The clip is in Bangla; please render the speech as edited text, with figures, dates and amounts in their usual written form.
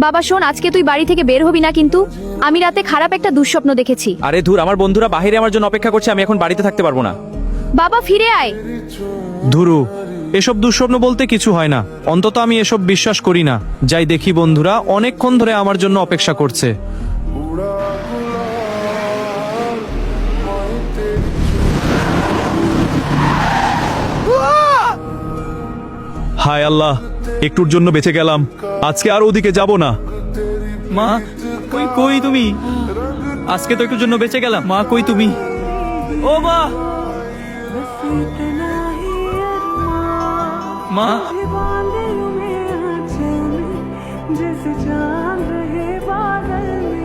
বাবা শোন, আজকে তুই বাড়ি থেকে বের হবি না কিন্তু। আমি রাতে খারাপ একটা দুঃস্বপ্ন দেখেছি। আরে ধুর, আমার বন্ধুরা বাইরে আমার জন্য অপেক্ষা করছে, আমি এখন বাড়িতে থাকতে পারবো না। বাবা ফিরে আয়। ধুরু, এসব দুঃস্বপ্ন বলতে কিছু হয় না। অন্তত আমি এসব বিশ্বাস করি না। যাই দেখি বন্ধুরা অনেকক্ষণ ধরে আমার জন্য অপেক্ষা করছে। হায় আল্লাহ, একটুর জন্য বেঁচে গেলাম। আজকে আর ওদিকে যাব না। মা, কই কই তুমি? আজকে তো একটুর জন্য বেঁচে গেলাম। মা কই তুমি? ও মা, মা। जैसे चांद रहे बादल में